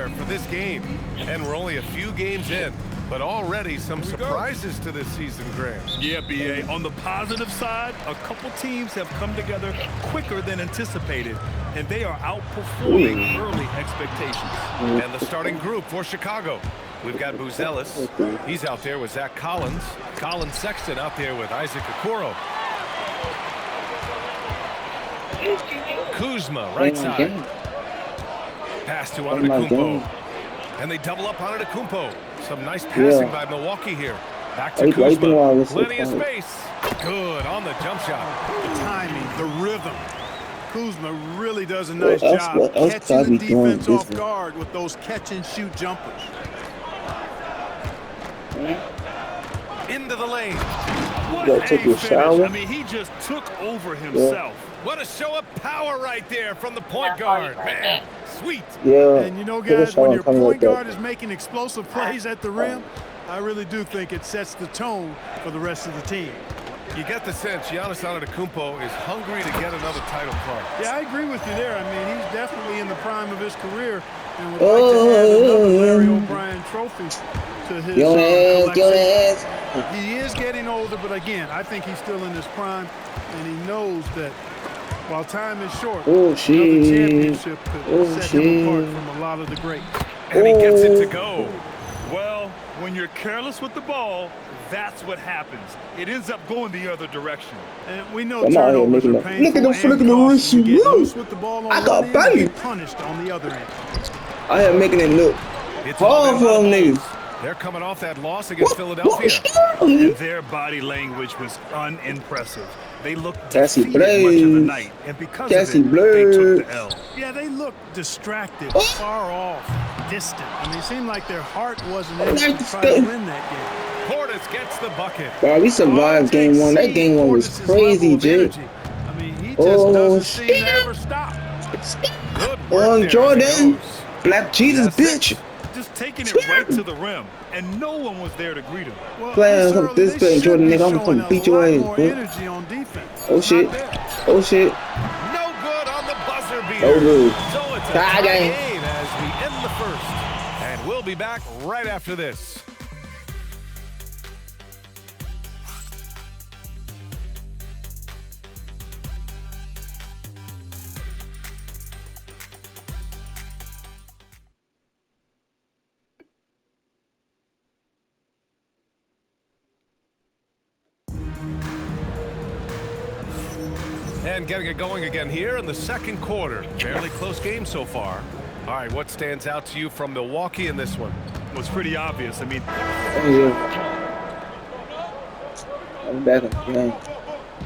there for this game. And we're only a few games in, but already some surprises to this season, Graham. Yeah, B.A. On the positive side, a couple teams have come together quicker than anticipated, and they are outperforming early expectations. And the starting group for Chicago. We've got Buzelis. He's out there with Zach Collins. Colin Sexton out there with Isaac Okoro. Kuzma, right side. Pass to Antetokounmpo. And they double up on Antetokounmpo. Some nice passing by Milwaukee here. Back to Kuzma. Plenty of space. Good on the jump shot. The timing, the rhythm. Kuzma really does a nice job catching the defense off guard with those catch-and-shoot jumpers. Into the lane. What a finish. I mean, he just took over himself. What a show of power right there from the point guard. Man, sweet. Yeah. And you know, guys, when your point guard is making explosive plays at the rim, I really do think it sets the tone for the rest of the team. You get the sense Giannis Antetokounmpo is hungry to get another title card. Yeah, I agree with you there. I mean, he's definitely in the prime of his career and would like to add another Larry O'Brien trophy to his collection. He is getting older, but again, I think he's still in his prime, and he knows that while time is short, another championship could set him apart from a lot of the greats. And he gets it to go. Well, when you're careless with the ball, that's what happens. It ends up going the other direction. And we know turnovers are painful. Look at them flicking the wrist. I got value. Punished on the other end. I am making it look hard for them niggas. They're coming off that loss against Philadelphia. And their body language was unimpressive. They looked defeated much of the night, and because of it, they took the L. Yeah, they looked distracted, far off, distant. I mean, it seemed like their heart wasn't in it to try to win that game. Portis gets the bucket. Bro, we survived game one. That game one was crazy, Jake. I mean, he just doesn't seem to ever stop. Good work Jordan, Black Jesus, bitch. Just taking it right to the rim, and no one was there to greet him. Playing some discipline, Jordan, nigga. I'm gonna beat your ass, bro. Oh shit. Oh shit. No good on the buzzer beater. Oh, good. So it's a tie game as we end the first. And we'll be back right after this. And getting it going again here in the second quarter. Fairly close game so far. All right, what stands out to you from Milwaukee in this one? It was pretty obvious. I mean, I'm back on game.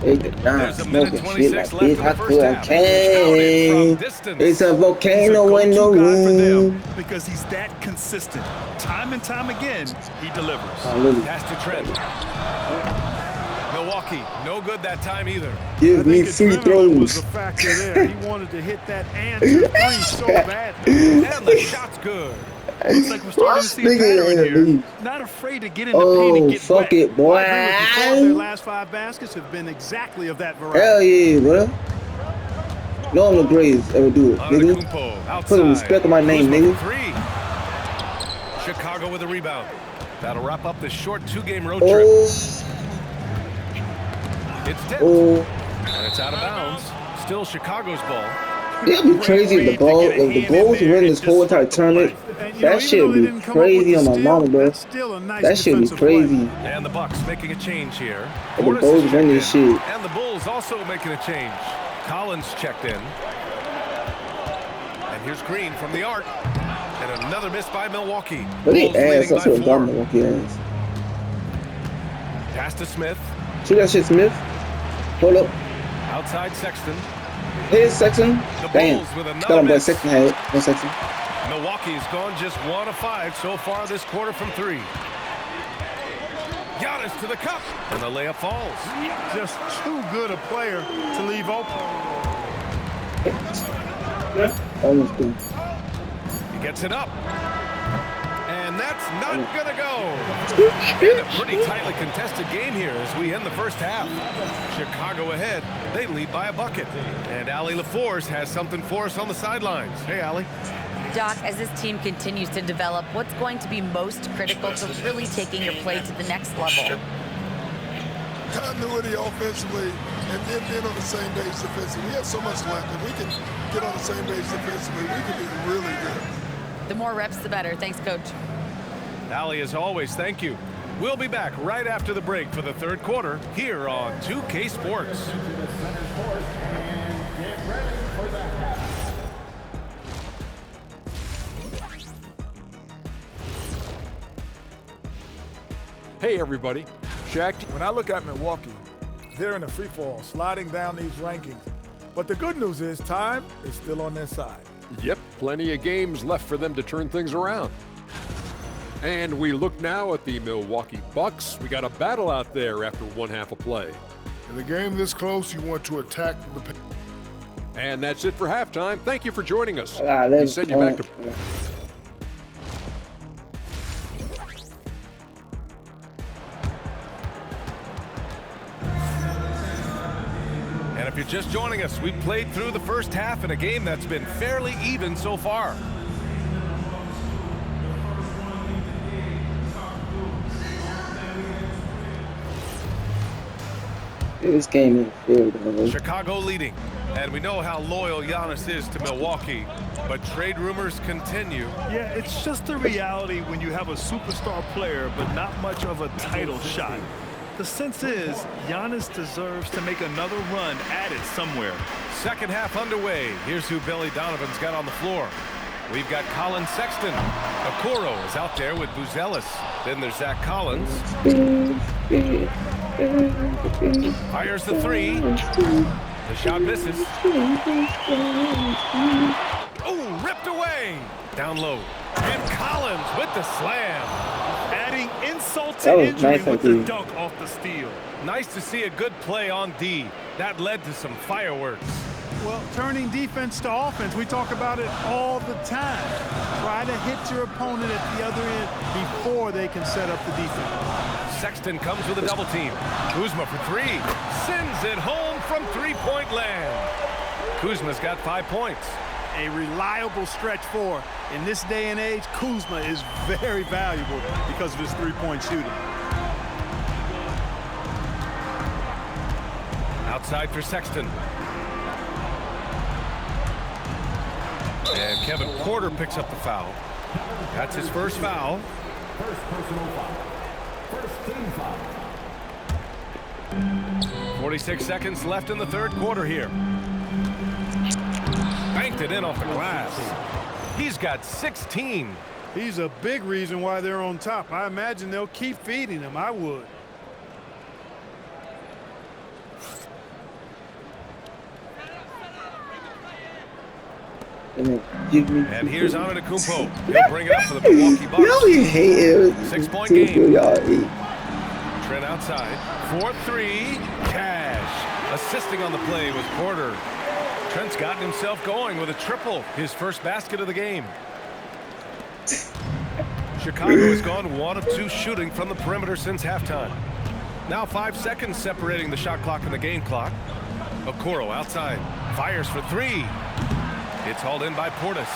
8 to 9, smoking shit like this. I feel I can. It's a volcano in the room. Because he's that consistent. Time and time again, he delivers. Pass to Trent. Milwaukee, no good that time either. Give me free throws. Was a factor there. He wanted to hit that answer three so badly. And the shot's good. Looks like we're starting to see a pattern here. Not afraid to get in the paint and get fuck wet. it, boy. Their last 5 baskets have been exactly of that variety. Hell yeah, bro. No one the greatest ever do it, nigga. Put some respect on my name, nigga. Chicago with a rebound. That'll wrap up the short 2-game road trip. It's tipped. And it's out of bounds. Still Chicago's ball. It'd be crazy if the Bulls win this whole entire tournament. That shit would be crazy on my mama, bro. That shit would be crazy. And the Bucks making a change here. If the Bulls win this shit. And the Bulls also making a change. Collins checked in. And here's Green from the arc. And another miss by Milwaukee. But they ass, that's what got Milwaukee ass. Pass to Smith. See that shit, Smith? Hold up. Outside Sexton. Here's Sexton. Damn. Got him by Sexton head. No Sexton. Milwaukee's gone just 1 of 5 so far this quarter from 3. Giannis to the cup. And the layup falls. Just too good a player to leave open. Almost good. He gets it up. And that's not going to go. And a pretty tightly contested game here as we end the first half. Chicago ahead. They lead by a bucket. And Allie LaForce has something for us on the sidelines. Hey, Allie. Doc, as this team continues to develop, what's going to be most critical to really taking your play to the next level? Continuity offensively and then being on the same page defensively. We have so much left. If we can get on the same page defensively, we can be really good. The more reps, the better. Thanks, Coach. Allie, as always, thank you. We'll be back right after the break for the third quarter here on 2K Sports. Hey, everybody. Shaq. When I look at Milwaukee, they're in a free fall, sliding down these rankings. But the good news is time is still on their side. Yep, plenty of games left for them to turn things around. And we look now at the Milwaukee Bucks. We got a battle out there after one half of play. In a game this close, you want to attack the... And that's it for halftime. Thank you for joining us. We send you back to... And if you're just joining us, we played through the first half in a game that's been fairly even so far. This game is filled. Chicago leading, and we know how loyal Giannis is to Milwaukee, but trade rumors continue. Yeah, it's just the reality when you have a superstar player, but not much of a title shot. The sense is Giannis deserves to make another run at it somewhere. Second half underway. Here's who Billy Donovan's got on the floor. We've got Colin Sexton. Okoro is out there with Buzelis. Then there's Zach Collins. Fires the three. The shot misses. Oh, ripped away. Down low. And Collins with the slam. Adding insult to injury with the dunk off the steal. Nice to see a good play on D. That led to some fireworks. Well, turning defense to offense, we talk about it all the time. Try to hit your opponent at the other end before they can set up the defense. Sexton comes with a double team. Kuzma for three. Sends it home from three-point land. Kuzma's got 5 points. A reliable stretch four. In this day and age, Kuzma is very valuable because of his three-point shooting. Outside for Sexton. And Kevin Porter picks up the foul. That's his first foul. First personal foul. First team foul. 46 seconds left in the third quarter here. Banked it in off the glass. He's got 16. He's a big reason why they're on top. I imagine they'll keep feeding him. I would. And here's Antetokounmpo. He'll bring it up for the Milwaukee Bucks. You hate it. 6-point game. Trent outside. 4-3. Cash. Assisting on the play was Porter. Trent's gotten himself going with a triple. His first basket of the game. Chicago has gone 1 of 2 shooting from the perimeter since halftime. Now 5 seconds separating the shot clock and the game clock. Okoro outside. Fires for 3. It's hauled in by Portis.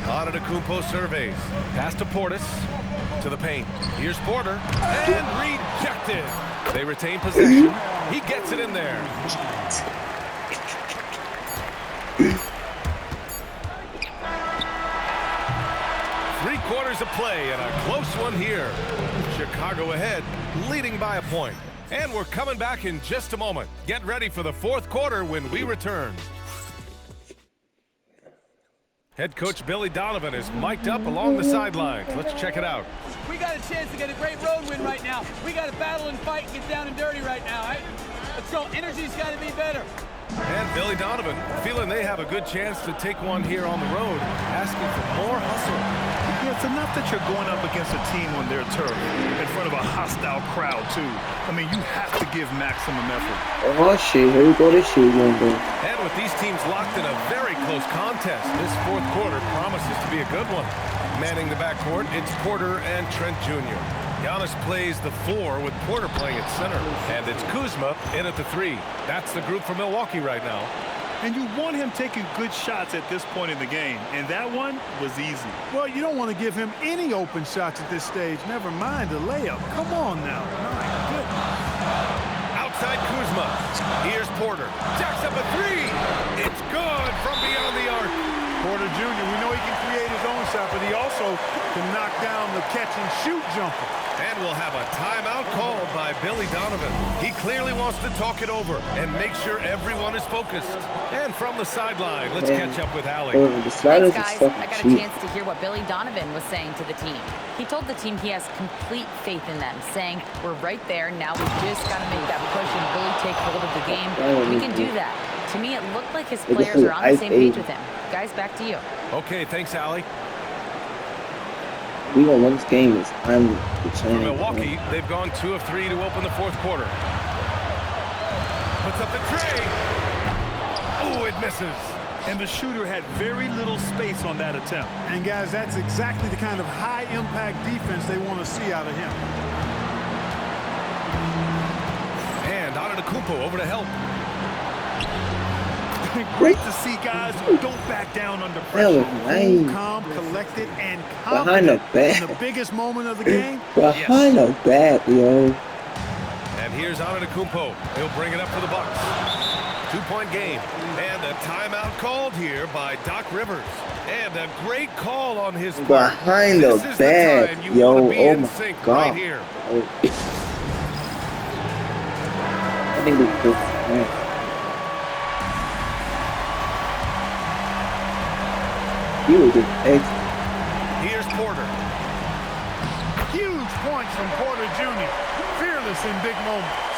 Antetokounmpo surveys. Pass to Portis. To the paint. Here's Porter. And rejected. They retain possession. He gets it in there. Three-quarters of play and a close one here. Chicago ahead, leading by a point. And we're coming back in just a moment. Get ready for the fourth quarter when we return. Head coach Billy Donovan is mic'd up along the sidelines. Let's check it out. We got a chance to get a great road win right now. We got to battle and fight and get down and dirty right now, right? Let's go. Energy's got to be better. And Billy Donovan feeling they have a good chance to take one here on the road, asking for more hustle. Yeah, it's enough that you're going up against a team on their turf in front of a hostile crowd, too. I mean, you have to give maximum effort. Oh, shit. Here we go. This shit going down. And with these teams locked in a very close contest, this fourth quarter promises to be a good one. Manning the backcourt, it's Porter and Trent Jr. Giannis plays the 4 with Porter playing at center. And it's Kuzma in at the 3. That's the group for Milwaukee right now. And you want him taking good shots at this point in the game, and that one was easy. Well, you don't want to give him any open shots at this stage. Never mind the layup. Come on now. My goodness. Outside Kuzma. Here's Porter. Jacks up a three. It's good from beyond the arc. Porter Jr., we know he can create his own shot, but he also can knock down the catch-and-shoot jumper. And we'll have a timeout called by Billy Donovan. He clearly wants to talk it over and make sure everyone is focused. And from the sideline, let's catch up with Allie. Thanks, guys. I got a chance to hear what Billy Donovan was saying to the team. He told the team he has complete faith in them, saying, we're right there. Now we just got to make that push and really take hold of the game. We can do that. To me, it looked like his players are on the same page with him. Guys, back to you. Okay, thanks, Allie. We gonna win this game. It's time to change. For Milwaukee, they've gone 2 of 3 to open the fourth quarter. Puts up the tray. Oh, it misses. And the shooter had very little space on that attempt. And, guys, that's exactly the kind of high-impact defense they want to see out of him. And Antetokounmpo over to help. Great to see guys who don't back down under pressure. Cool, calm, collected, and confident in the biggest moment of the game. Behind the back, yo. And here's Antetokounmpo. He'll bring it up for the Bucks. 2-point game. And a timeout called here by Doc Rivers. And a great call on his part. Behind the back, yo. Oh my God. Right here. I think we could. Yeah. You would do excellent. Here's Porter. Huge points from Porter Jr. Fearless in big moments.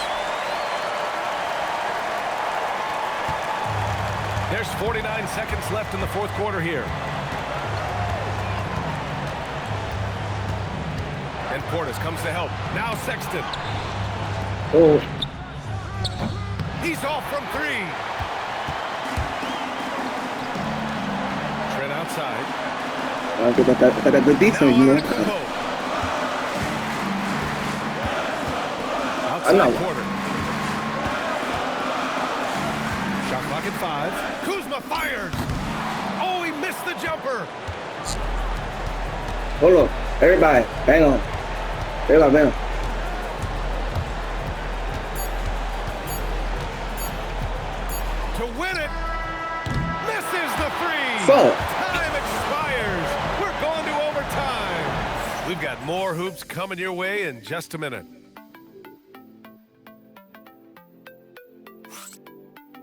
There's 49 seconds left in the fourth quarter here. And Portis comes to help. Now Sexton. Oh. He's off from 3. Outside. I got good defense, you know. Outside quarter. Shot clock at 5. Kuzma fires. Oh, he missed the jumper. Hold on. Everybody, hang on. Everybody, hang on. To win it. Misses the 3. Fuck. We've got more hoops coming your way in just a minute.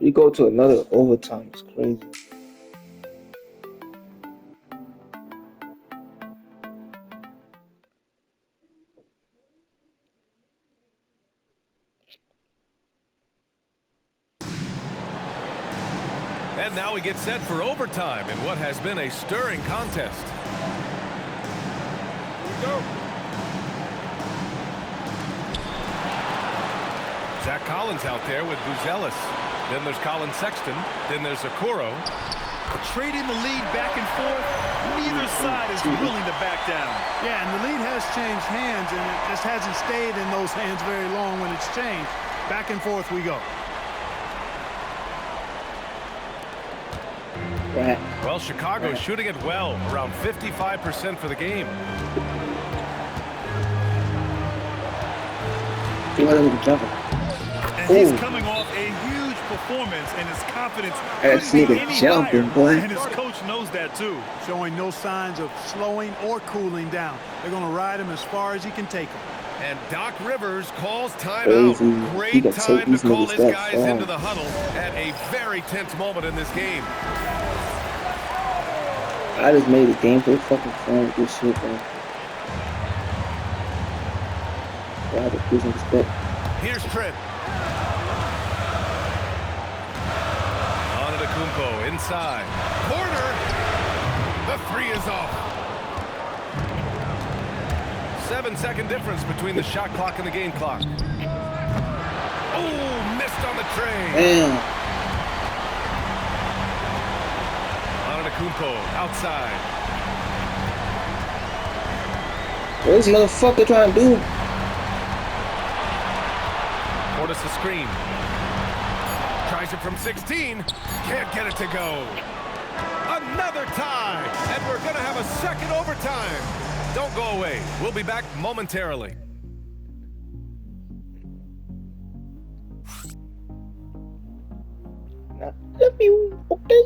You go to another overtime. It's crazy. And now we get set for overtime in what has been a stirring contest. Go. Zach Collins out there with Buzelis. Then there's Colin Sexton. Then there's Okoro. Trading the lead back and forth. Neither side is willing to back down. Yeah, and the lead has changed hands, and it just hasn't stayed in those hands very long when it's changed. Back and forth we go. Well, Chicago's shooting it well, around 55% for the game. And he's coming off a huge performance, and his confidence couldn't be any higher, and his coach knows that too. Showing no signs of slowing or cooling down. They're going to ride him as far as he can take him. And Doc Rivers calls timeout. Great time to call his guys into the huddle at a very tense moment in this game. I just made this game pretty fucking fun with this shit, man. I have to lose some respect. Here's Trent. Antetokounmpo inside. Porter. The 3 is off. 7-second difference between the shot clock and the game clock. Oh, missed on the tray. Damn. Antetokounmpo outside. What's this motherfucker trying to do? Portis a screen. Tries tries it from 16. Can't get it to go. Another tie. And we're going to have a second overtime. Don't go away. We'll be back momentarily. Love you. Okay.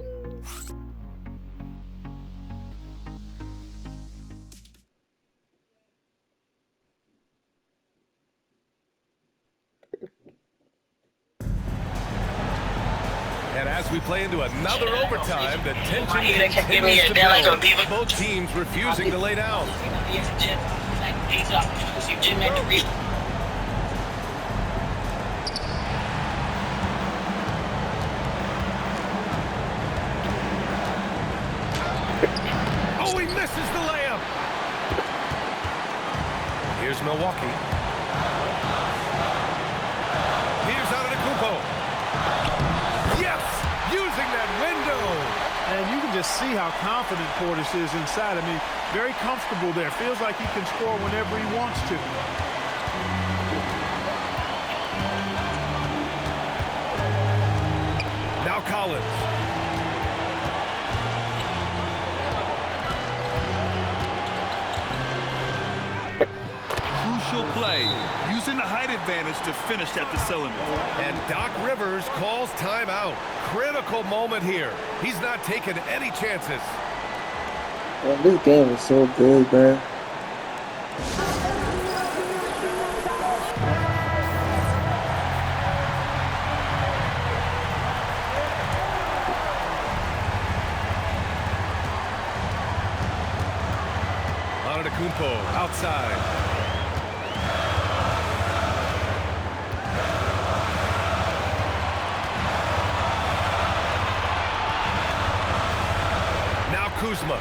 And as we play into another overtime, the tension continues to build. Both teams refusing to lay down. Oh, he misses the layup. Here's Milwaukee. Here's Antetokounmpo. Yes, using that window. And you can just see how confident Portis is inside. I mean, very comfortable there. Feels like he can score whenever he wants to. Now Collins. Crucial play, using the height advantage to finish at the cylinder. And Doc Rivers calls timeout. Critical moment here. He's not taking any chances. Man, this game is so good, bro. Antetokounmpo outside. Kuzma.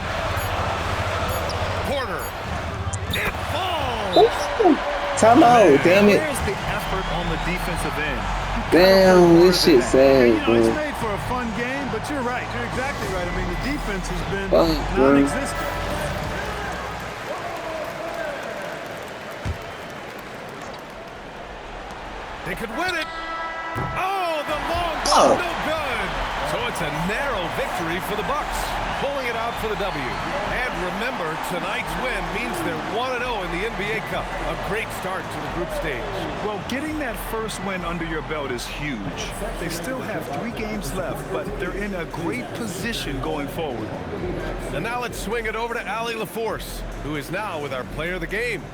Porter. It falls. Time out, damn it. Where's the effort on the defensive end? Damn, this shit sad, bro. It's made for a fun game, but you're right. You're exactly right. I mean, the defense has been non-existent. They could win it. Oh, the long ball, no good. So it's a narrow victory for the Bucks, pulling it out for the W. And remember, tonight's win means they're 1-0 in the NBA Cup. A great start to the group stage. Well, getting that first win under your belt is huge. They still have 3 games left, but they're in a great position going forward. And now let's swing it over to Allie LaForce, who is now with our player of the game.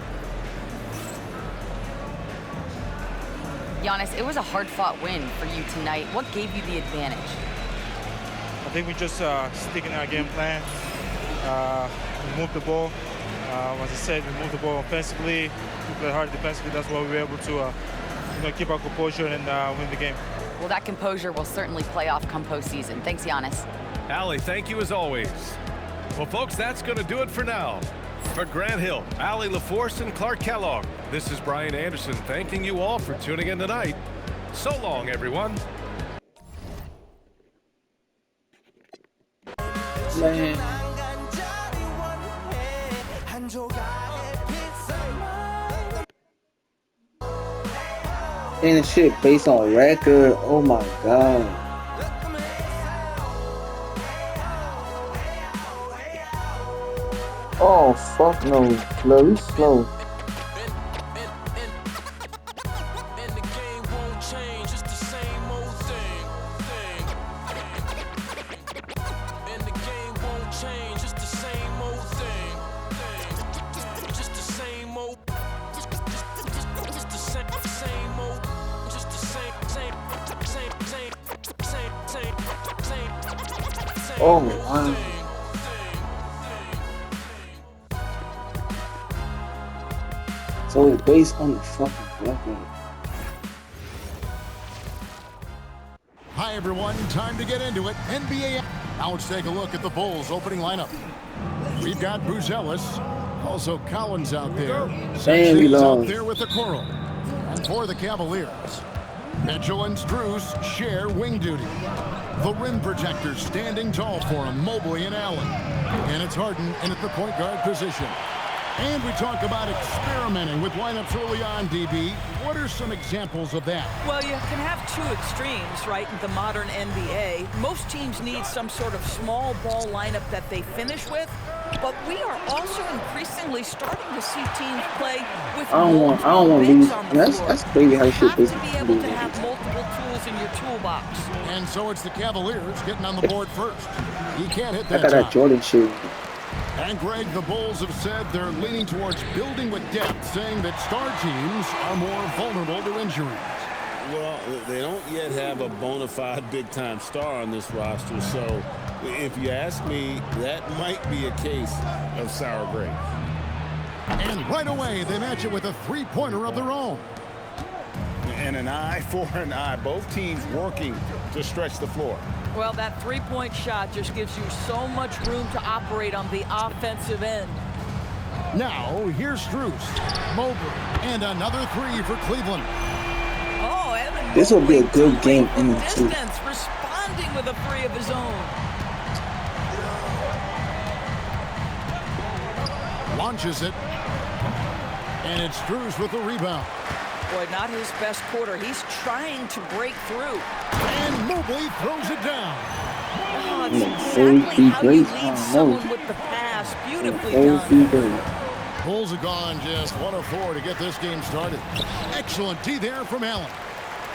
Giannis, it was a hard-fought win for you tonight. What gave you the advantage? I think we just sticking our game plan. We moved the ball. As I said, we moved the ball offensively. We played hard defensively. That's why we were able to keep our composure and win the game. Well, that composure will certainly play off come postseason. Thanks, Giannis. Allie, thank you as always. Well, folks, that's going to do it for now. For Grant Hill, Allie LaForce, and Clark Kellogg, this is Brian Anderson thanking you all for tuning in tonight. So long, everyone. Man. And shit based on record. Oh my god. Oh fuck no. Slow, slow. Oh wow. So it's based on the fucking record. Hi everyone, time to get into it. NBA. Now let's take a look at the Bulls opening lineup. We've got Bruce Ellis, also Collins out there. Sanchez out there with the Coral. And for the Cavaliers, Mitchell and Strus share wing duty. The rim protectors standing tall for him, Mobley and Allen. And it's Harden in at the point guard position. And we talk about experimenting with lineups early on, DB. What are some examples of that? Well, you can have two extremes, right, in the modern NBA. Most teams need some sort of small ball lineup that they finish with, but we are also increasingly starting to see teams play with multiple bigs on the floor. That's crazy how shit is. You have to be able to have multiple tools in your toolbox. And so it's the Cavaliers getting on the board first. He can't hit that. I got that Jordan shoe. And Greg, the Bulls have said they're leaning towards building with depth, saying that star teams are more vulnerable to injuries. Well, they don't yet have a bona fide big-time star on this roster, so if you ask me, that might be a case of sour grapes. And right away, they match it with a three-pointer of their own. And an eye for an eye. Both teams working to stretch the floor. Well, that three-point shot just gives you so much room to operate on the offensive end. Now, here's Strus, Mobley, and another three for Cleveland. Oh, Evan this will be a good game in the distance, responding with a three of his own. Launches it, and it's Strus with the rebound. Boy, not his best quarter. He's trying to break through. And Mobley throws it down. Oh, that's exactly how you lead someone with the pass. Beautifully done. Bulls have gone just 1 of 4 to get this game started. Excellent D there from Allen.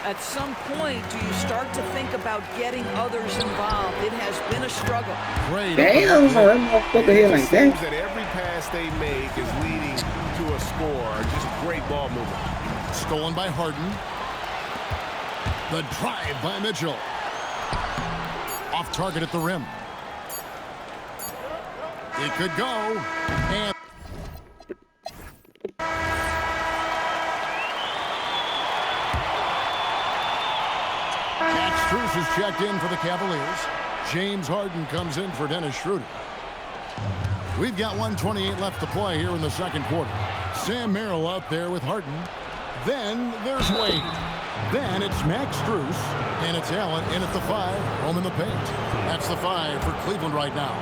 At some point, do you start to think about getting others involved? It has been a struggle. Great. Damn, that motherfucker here like that. That every pass they make is leading to a score. Just great ball movement. Stolen by Harden. The drive by Mitchell. Off target at the rim. It could go. And Strus is checked in for the Cavaliers. James Harden comes in for Dennis Schroeder. We've got 1:28 left to play here in the second quarter. Sam Merrill out there with Harden. Then there's Wade. Then it's Max Strus, and it's Allen in at the 5, roaming the paint. That's the 5 for Cleveland right now.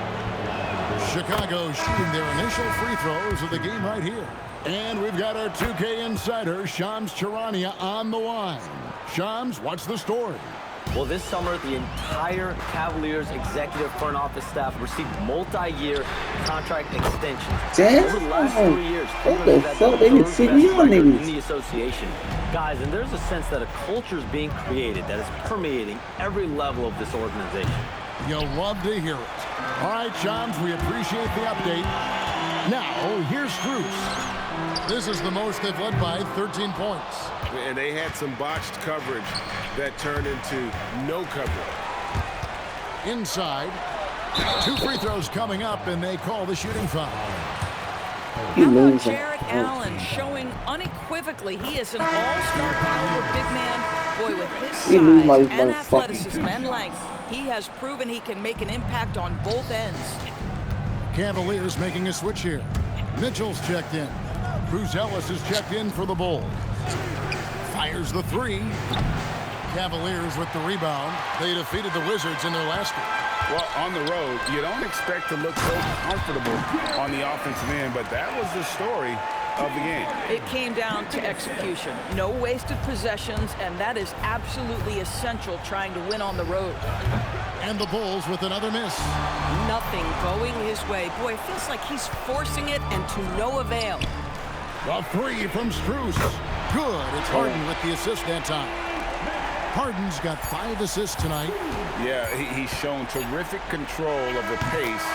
Chicago shooting their initial free throws of the game right here. And we've got our 2K insider, Shams Charania, on the line. Shams, what's the story? Well, this summer, the entire Cavaliers executive front office staff received multi-year contract extensions. Damn. Over the last 3 years, what the fuck? They been sitting on in the association. Guys, and there's a sense that a culture is being created that is permeating every level of this organization. You'll love to hear it. All right, Shams, we appreciate the update. Now, here's Strus. This is the most they've led by, 13 points. And they had some botched coverage that turned into no coverage. Inside. 2 free throws coming up, and they call the shooting foul. How about Jarrett Allen showing unequivocally he is an all-star caliber big man. Boy, with his size and athleticism and length, he has proven he can make an impact on both ends. Cavaliers making a switch here. Mitchell's checked in. Bruce Ellis is checked in for the Bulls. Fires the 3. Cavaliers with the rebound. They defeated the Wizards in their last game. Well, on the road, you don't expect to look so comfortable on the offensive end, but that was the story of the game. It came down to execution. No wasted possessions, and that is absolutely essential trying to win on the road. And the Bulls with another miss. Nothing going his way. Boy, it feels like he's forcing it and to no avail. The 3 from Strus. Good. It's Harden with the assist that time. Harden's got 5 assists tonight. Yeah, he's shown terrific control of the pace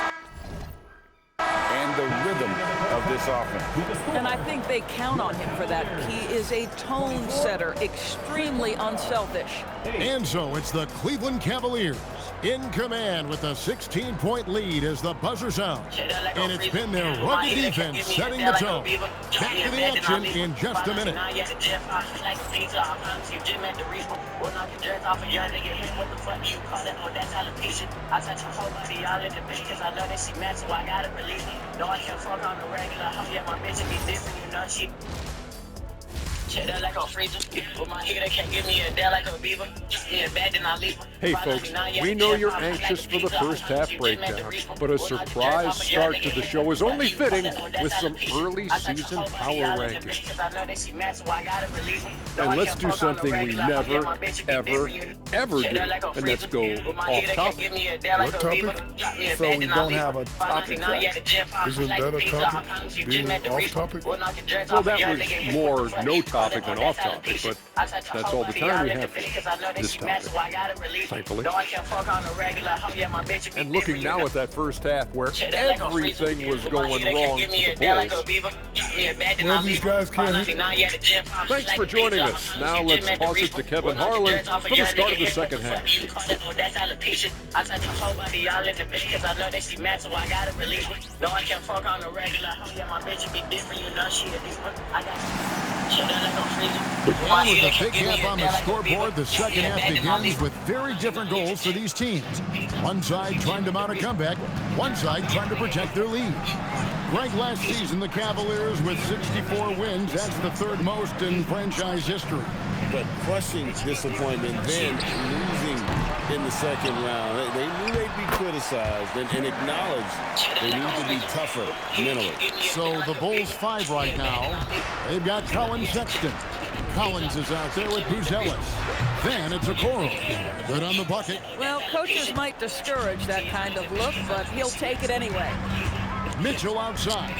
and the rhythm of this offense. And I think they count on him for that. He is a tone setter, extremely unselfish. And so it's the Cleveland Cavaliers in command with a 16-point lead as the buzzer sounds. And it's been their rugged defense setting the tone. Back to the action in just a minute. Hey folks, we know you're anxious for the first half breakdown, but a surprise start to the show is only fitting with some early season power rankings. And let's do something we never, ever do, and let's go off topic. What topic? So we don't have a topic track. Isn't that a topic? Being off topic? Well, that was more no topic than off topic, but that's all the time we have for this topic, thankfully. And looking now at that first half where everything was going wrong for the Bulls. Well, these guys can't hit. Thanks for joining us. Now let's toss it to Kevin Harlan for the start of the second half. Well, with a big gap on the scoreboard, the second half begins with very different goals for these teams. One side trying to mount a comeback, one side trying to protect their lead. Greg, last season, the Cavaliers with 64 wins. That's the third most in franchise history. But crushing disappointment, then losing in the second round. They knew they'd be criticized and acknowledged they need to be tougher mentally. So the Bulls 5 right now. They've got Colin Sexton. Collins is out there with Buzelis. Then it's Okoro. Good on the bucket. Well, coaches might discourage that kind of look, but he'll take it anyway. Mitchell outside.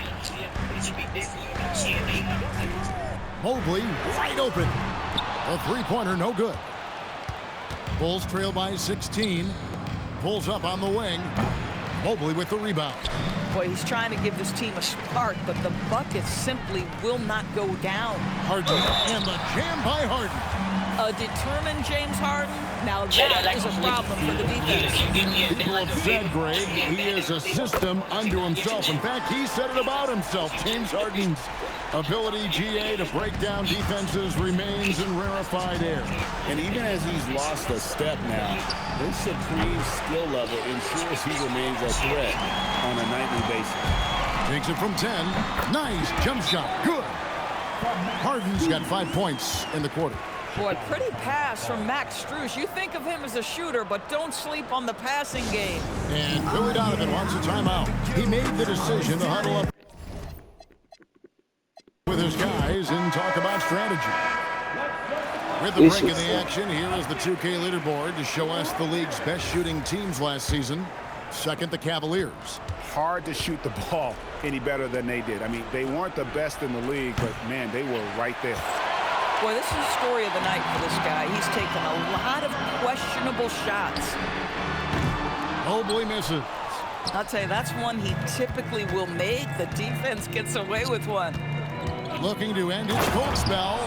Mobley wide open. A three-pointer, no good. Bulls trail by 16. Pulls up on the wing. Mobley with the rebound. Boy, he's trying to give this team a spark, but the buckets simply will not go down. Harden and the jam by Harden. A determined James Harden? Now that is a problem for the defense. People have said, Greg, he is a system unto himself. In fact, he said it about himself. James Harden's ability, GA, to break down defenses remains in rarefied air. And even as he's lost a step now, his supreme skill level ensures he remains a threat on a nightly basis. Takes it from 10. Nice jump shot. Good. Harden's got 5 points in the quarter. Boy, pretty pass from Max Strus. You think of him as a shooter, but don't sleep on the passing game. And Billy Donovan wants a timeout. He made the decision to huddle up with his guys and talk about strategy. With the break in the action, here is the 2K leaderboard to show us the league's best shooting teams last season. Second, the Cavaliers. Hard to shoot the ball any better than they did. I mean, they weren't the best in the league, but, man, they were right there. Boy, this is the story of the night for this guy. He's taken a lot of questionable shots. Mobley misses. I'll tell you, that's one he typically will make. The defense gets away with one. Looking to end his cold spell.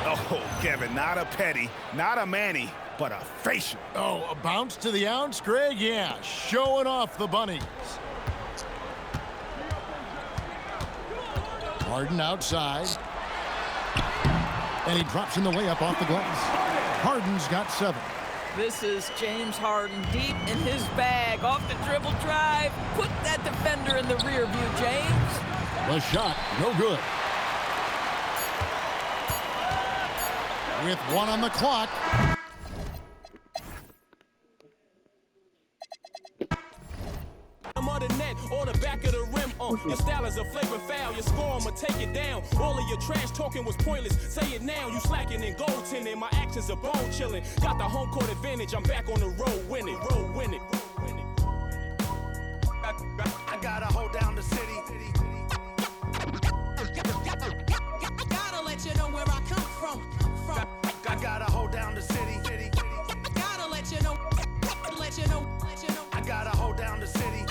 Oh, Kevin, not a Petty, not a Manny, but a facial. Oh, a bounce to the ounce, Greg? Yeah, showing off the bunnies. Harden outside. And he drops in the layup off the glass. Harden's got 7. This is James Harden deep in his bag. Off the dribble drive. Put that defender in the rear view, James. The shot, no good. With 1 on the clock. Of the net or the back of the rim. Your style is a flavor foul. Your score, I'ma take it down. All of your trash talking was pointless. Say it now. You slacking in goaltending. My actions are bone chilling. Got the home court advantage. I'm back on the road winning. I gotta hold down the city. Gotta let you know where I come from. I gotta hold down the city. Gotta let you know. I gotta hold down the city.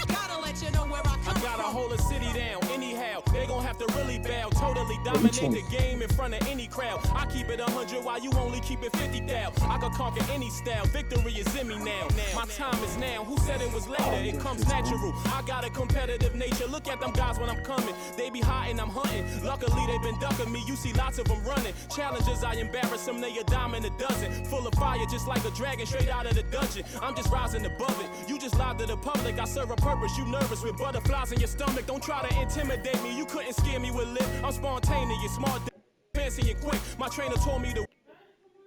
Gotta let you know where I come from. I gotta hold a city down. Anyhow, they gon' have to really bow. Totally dominate the game in front of any crowd. I keep it 100 while you only keep it 50 down. I can conquer any style. Victory is in me now. My time is now. Who said it was later? It comes natural. I got a competitive nature. Look at them guys when I'm coming. They be hot and I'm hunting. Luckily, they been ducking me. You see lots of them running. Challenges, I embarrass them. They a dime in a dozen. Full of fire, just like a dragon straight out of the dungeon. I'm just rising above it. You just lied to the public. I serve a purpose. You nervous with butterflies in your stomach. Don't try to intimidate me. You couldn't scare me with lip. I'm spontaneous. Smart. seeing quick. My trainer told me to